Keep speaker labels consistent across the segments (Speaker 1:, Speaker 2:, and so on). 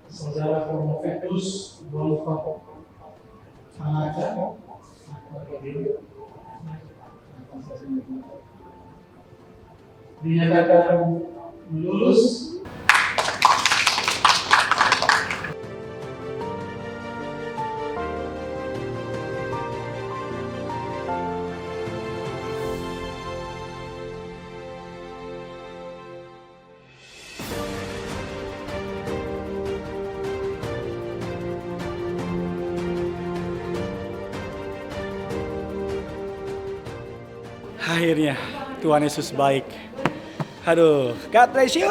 Speaker 1: Saudara Promovetus Wolfgang Tanaka dinyatakan lulus.
Speaker 2: Akhirnya Tuhan Yesus baik. Aduh, God bless you.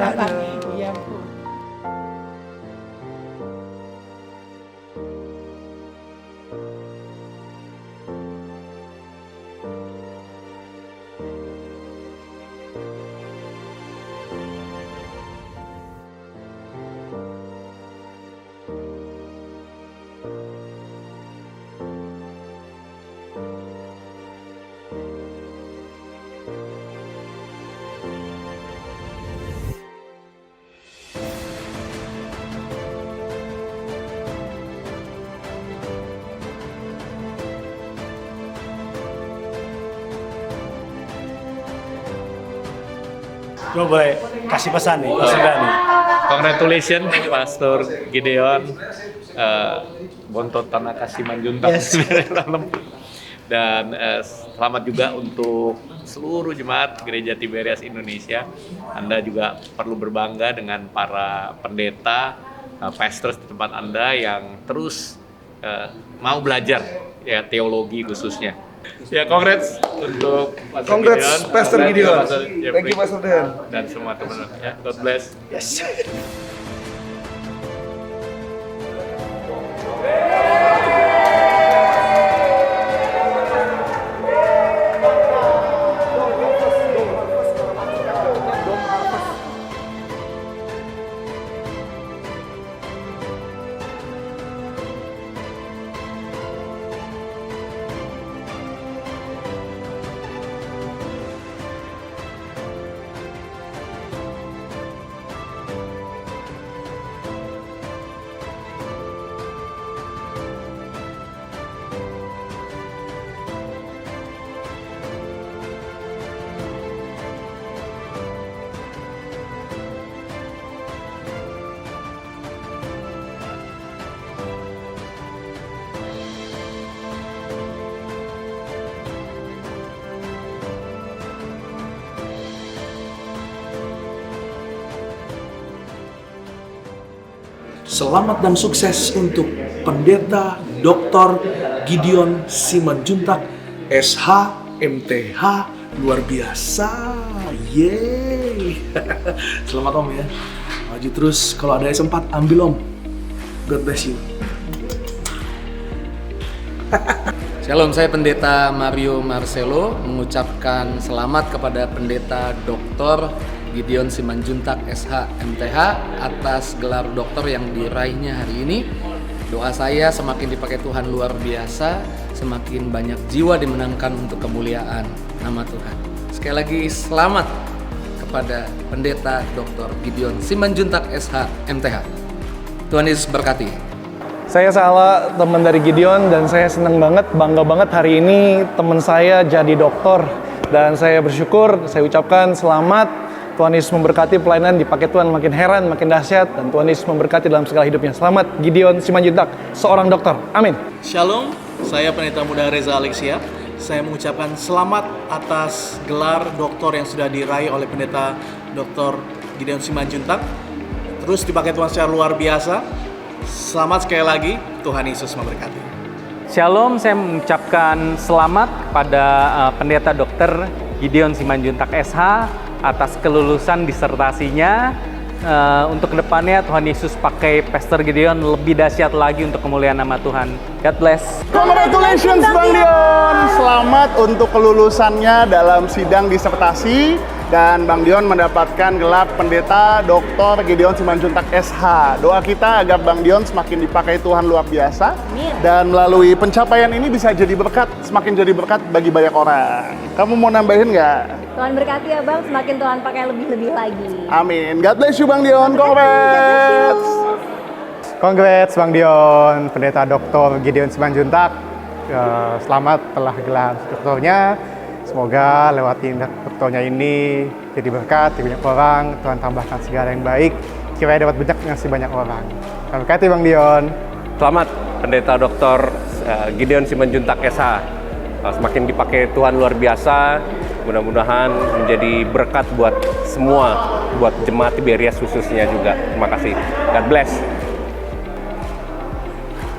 Speaker 3: Lagi ya. Iya, Bu.
Speaker 2: Gue boleh kasih pesan nih, sudah nih.
Speaker 4: Congratulations Pastor Gideon, Bontot Tanaka Simanjuntak.
Speaker 2: Yes.
Speaker 4: Dan selamat juga untuk seluruh jemaat Gereja Tiberias Indonesia. Anda juga perlu berbangga dengan para pendeta, pastors di tempat Anda yang terus mau belajar ya teologi khususnya. Ya, congrats untuk
Speaker 5: Pastor Gideon.
Speaker 4: Jeffrey,
Speaker 5: Thank you, Pastor Dan.
Speaker 4: dan semua teman-teman. Ya, God bless.
Speaker 2: Yes.
Speaker 5: Selamat dan sukses untuk Pendeta Dr. Gideon Simanjuntak, SH, MTH, luar biasa. Yeay. Selamat Om ya. Maju terus, kalau ada S4 ambil Om. God bless you.
Speaker 6: Shalom, saya Pendeta Mario Marcelo mengucapkan selamat kepada Pendeta Dr. Gideon Simanjuntak SH MTH atas gelar doktor yang diraihnya hari ini. Doa saya semakin dipakai Tuhan luar biasa, semakin banyak jiwa dimenangkan untuk kemuliaan nama Tuhan. Sekali lagi selamat kepada Pendeta Dr. Gideon Simanjuntak SH MTH. Tuhan Yesus berkati.
Speaker 7: Saya Sala, teman dari Gideon, dan saya senang banget, bangga banget hari ini teman saya jadi dokter. Dan saya bersyukur, saya ucapkan selamat. Tuhan Yesus memberkati pelayanan, dipakai Tuhan makin heran, makin dahsyat, dan Tuhan Yesus memberkati dalam segala hidupnya. Selamat Gideon Simanjuntak, seorang dokter. Amin.
Speaker 8: Shalom, saya Pendeta Muda Reza Alexia. Saya mengucapkan selamat atas gelar doktor yang sudah diraih oleh Pendeta Dr. Gideon Simanjuntak. Terus dipakai Tuhan secara luar biasa. Selamat sekali lagi, Tuhan Yesus memberkati.
Speaker 9: Shalom, saya mengucapkan selamat kepada Pendeta Dr. Gideon Simanjuntak SH atas kelulusan disertasinya. Untuk kedepannya Tuhan Yesus pakai Pastor Gideon lebih dahsyat lagi untuk kemuliaan nama Tuhan. God bless.
Speaker 10: Congratulations Bang Dion. Selamat untuk kelulusannya dalam sidang disertasi dan Bang Dion mendapatkan gelar Pendeta Dr. Gideon Simanjuntak SH. Doa kita agar Bang Dion semakin dipakai Tuhan luar biasa dan melalui pencapaian ini bisa jadi berkat, semakin jadi berkat bagi banyak orang. Kamu mau nambahin nggak?
Speaker 11: Tuhan berkati ya Bang, semakin Tuhan pakai lebih-lebih lagi.
Speaker 10: Amin. God bless you Bang Dion. Congrats.
Speaker 12: Congrats Bang Dion, Pendeta Dr. Gideon Simanjuntak. Selamat telah gelar doktornya. Semoga lewati doktornya ini jadi berkat di banyak orang. Tuhan tambahkan segala yang baik. Kiranya dapat berkat dengan banyak orang. Terima kasih Bang Dion.
Speaker 13: Selamat Pendeta Dr. Gideon Simanjuntak SH. Semakin dipakai Tuhan luar biasa. Mudah-mudahan menjadi berkat buat semua, buat jemaat Tiberias khususnya juga. Terima kasih. God bless.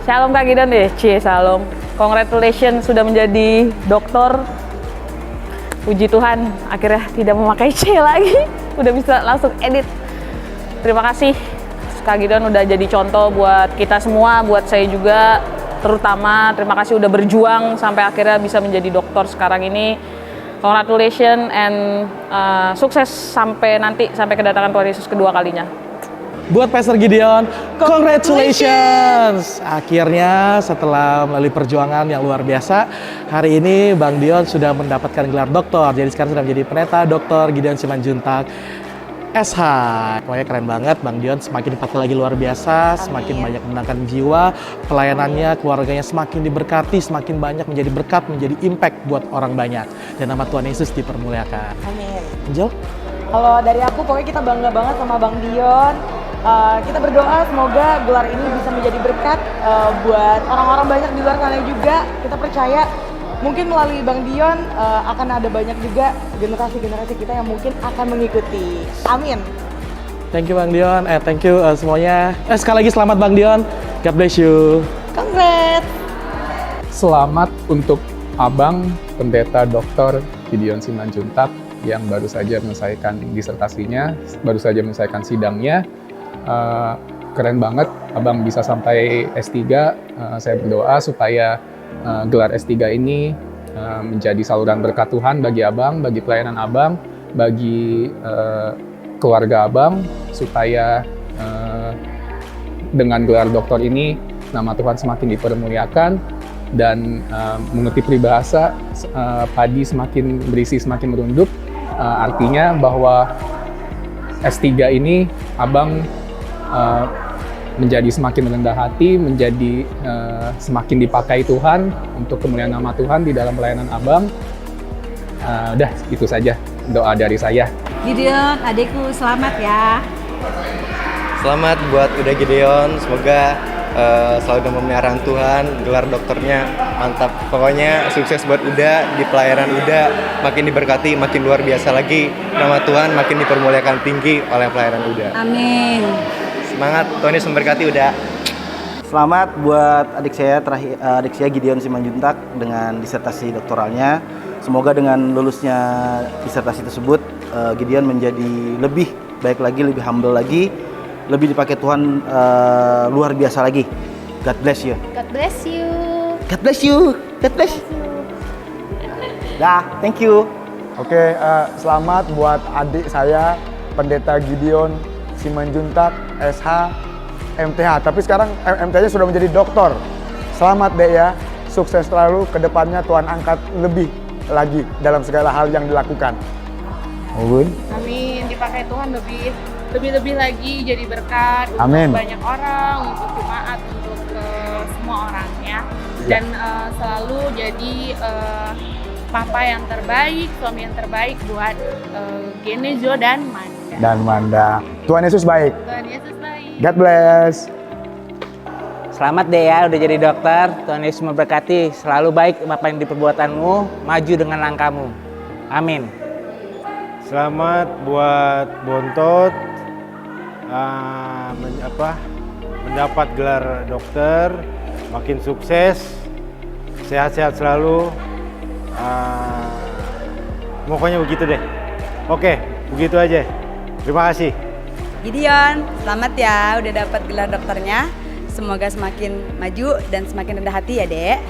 Speaker 3: Shalom Kak Gideon deh, shalom. Congratulations sudah menjadi dokter. Puji Tuhan, akhirnya tidak memakai C lagi. Udah bisa langsung edit. Terima kasih Kak Gideon udah jadi contoh buat kita semua, buat saya juga. Terutama terima kasih udah berjuang sampai akhirnya bisa menjadi dokter sekarang ini. Congratulations and sukses sampai nanti, sampai kedatangan Tuhan Yesus kedua kalinya.
Speaker 7: Buat Pastor Gideon, congratulations! Akhirnya setelah melalui perjuangan yang luar biasa, hari ini Bang Dion sudah mendapatkan gelar doktor. Jadi sekarang sudah menjadi Pendeta Dr. Gideon Simanjuntak SH. Pokoknya keren banget, Bang Dion semakin dipakai lagi luar biasa, semakin banyak menangkan jiwa, pelayanannya, keluarganya semakin diberkati, semakin banyak menjadi berkat, menjadi impact buat orang banyak. Dan nama Tuhan Yesus dipermuliakan.
Speaker 14: Amin.
Speaker 7: Angel?
Speaker 14: Kalau dari aku, pokoknya kita bangga banget sama Bang Dion. Kita berdoa semoga gelar ini bisa menjadi berkat buat orang-orang banyak di luar sana juga. Kita percaya mungkin melalui Bang Dion akan ada banyak juga generasi-generasi kita yang mungkin akan mengikuti. Amin.
Speaker 7: Thank you Bang Dion, thank you semuanya. Sekali lagi selamat Bang Dion. God bless you.
Speaker 14: Congrats.
Speaker 15: Selamat untuk Abang Pendeta Dr. Gideon Simanjuntak yang baru saja menyelesaikan disertasinya, baru saja menyelesaikan sidangnya. Keren banget, Abang bisa sampai S3. Saya berdoa supaya gelar S3 ini menjadi saluran berkat Tuhan bagi Abang, bagi pelayanan Abang, bagi keluarga Abang, supaya dengan gelar doktor ini nama Tuhan semakin dipermuliakan dan mengerti peribahasa padi semakin berisi semakin merunduk, artinya bahwa S3 ini Abang menjadi semakin rendah hati, menjadi semakin dipakai Tuhan untuk kemuliaan nama Tuhan di dalam pelayanan Abang. Udah, itu saja doa dari saya.
Speaker 16: Gideon, adikku selamat ya.
Speaker 17: Selamat buat Uda Gideon, semoga selalu dalam pemeliharaan Tuhan, gelar dokternya mantap. Pokoknya sukses buat Uda, di pelayanan Uda makin diberkati, makin luar biasa lagi. Nama Tuhan makin dipermuliakan tinggi oleh pelayanan Uda.
Speaker 16: Amin.
Speaker 17: Semangat, Tuhan Yesus memberkati Uda.
Speaker 18: Selamat buat adik saya Gideon Simanjuntak dengan disertasi doktoralnya. Semoga dengan lulusnya disertasi tersebut, Gideon menjadi lebih baik lagi, lebih humble lagi, lebih dipakai Tuhan luar biasa lagi. God bless you.
Speaker 11: God bless you.
Speaker 18: God bless you. God bless you. Dah, thank you.
Speaker 12: Oke, selamat buat adik saya Pendeta Gideon Simanjuntak SH MTH. Tapi sekarang MTH-nya sudah menjadi doktor. Selamat Dek ya. Sukses selalu, kedepannya Tuhan angkat lebih lagi dalam segala hal yang dilakukan. Amin.
Speaker 3: Amin, dipakai Tuhan lebih lagi jadi berkat
Speaker 12: Amin.
Speaker 3: untuk banyak orang, untuk jemaat, untuk semua orang ya. Dan selalu jadi papa yang terbaik, suami yang terbaik buat Genezo dan Manda.
Speaker 12: Tuhan Yesus baik.
Speaker 3: Tuhan Yesus baik.
Speaker 12: God bless.
Speaker 19: Selamat deh ya udah jadi dokter. Tuhan Yesus memberkati. Selalu baik apa yang diperbuatanmu, maju dengan langkahmu. Amin.
Speaker 20: Selamat buat Bontot mendapat gelar dokter, makin sukses, sehat-sehat selalu. Pokoknya begitu deh. Oke, begitu aja. Terima kasih.
Speaker 21: Gideon, selamat ya udah dapat gelar dokternya. Semoga semakin maju dan semakin rendah hati ya, Dek.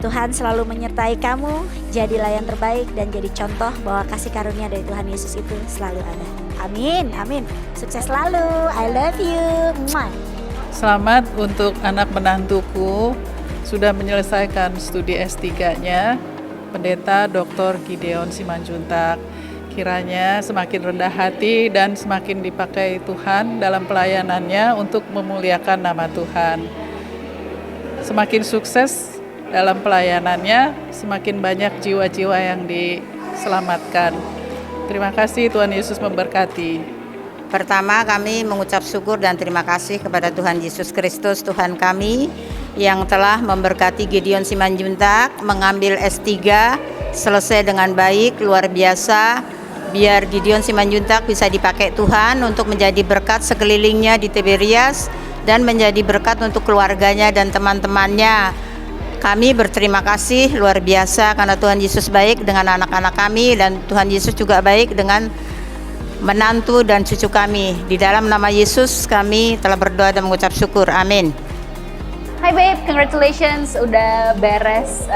Speaker 22: Tuhan selalu menyertai kamu, jadilah yang terbaik dan jadi contoh bahwa kasih karunia dari Tuhan Yesus itu selalu ada. Amin, amin. Sukses selalu. I love you. Mwah.
Speaker 23: Selamat untuk anak menantuku sudah menyelesaikan studi S3-nya, Pendeta Dr. Gideon Simanjuntak. Kiranya semakin rendah hati dan semakin dipakai Tuhan dalam pelayanannya untuk memuliakan nama Tuhan. Semakin sukses dalam pelayanannya, semakin banyak jiwa-jiwa yang diselamatkan. Terima kasih, Tuhan Yesus memberkati.
Speaker 24: Pertama, kami mengucap syukur dan terima kasih kepada Tuhan Yesus Kristus, Tuhan kami, yang telah memberkati Gideon Simanjuntak mengambil S3, selesai dengan baik, luar biasa. Biar Gideon Simanjuntak bisa dipakai Tuhan untuk menjadi berkat sekelilingnya di Tiberias dan menjadi berkat untuk keluarganya dan teman-temannya. Kami berterima kasih luar biasa karena Tuhan Yesus baik dengan anak-anak kami dan Tuhan Yesus juga baik dengan menantu dan cucu kami. Di dalam nama Yesus kami telah berdoa dan mengucap syukur. Amin.
Speaker 3: Hai babe, congratulations udah beres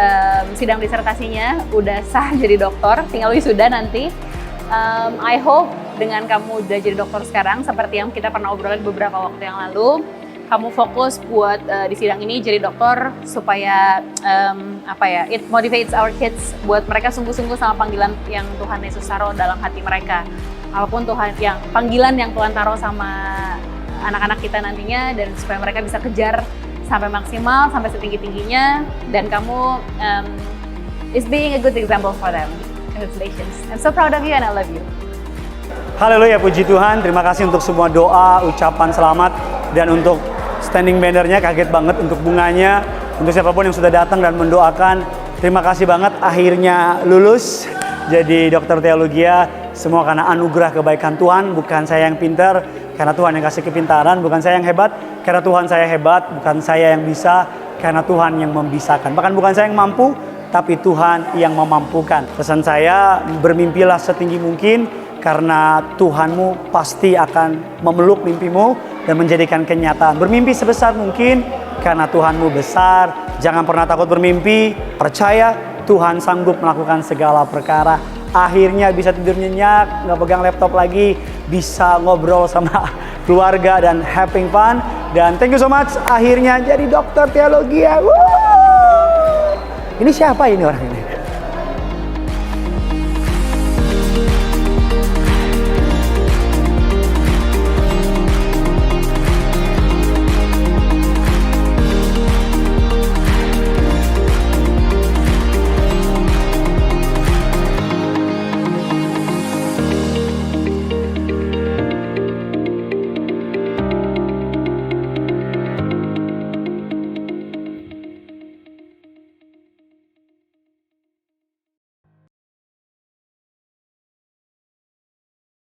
Speaker 3: sidang disertasinya, udah sah jadi dokter, tinggal wisuda nanti. I hope dengan kamu udah jadi dokter sekarang, seperti yang kita pernah obrolin beberapa waktu yang lalu, kamu fokus buat di sidang ini jadi dokter supaya it motivates our kids buat mereka sungguh-sungguh sama panggilan yang Tuhan Yesus taruh dalam hati mereka. Apapun panggilan yang Tuhan taruh sama anak-anak kita nantinya, dan supaya mereka bisa kejar sampai maksimal, sampai setinggi-tingginya, dan kamu is being a good example for them. Congratulations. I'm so proud of you and I love you.
Speaker 2: Haleluya, puji Tuhan. Terima kasih untuk semua doa, ucapan selamat, dan untuk standing bannernya, kaget banget untuk bunganya, untuk siapapun yang sudah datang dan mendoakan. Terima kasih banget, akhirnya lulus jadi dokter teologi. Semua karena anugerah kebaikan Tuhan, bukan saya yang pintar, karena Tuhan yang kasih kepintaran, bukan saya yang hebat, karena Tuhan saya hebat, bukan saya yang bisa, karena Tuhan yang membisakan. Bahkan bukan saya yang mampu, tapi Tuhan yang memampukan. Pesan saya, bermimpilah setinggi mungkin, karena Tuhanmu pasti akan memeluk mimpimu dan menjadikan kenyataan. Bermimpi sebesar mungkin, karena Tuhanmu besar. Jangan pernah takut bermimpi, percaya Tuhan sanggup melakukan segala perkara. Akhirnya bisa tidur nyenyak, nggak pegang laptop lagi, bisa ngobrol sama keluarga dan having fun. Dan thank you so much, akhirnya jadi dokter teologi ya. Ini siapa ini orang ini?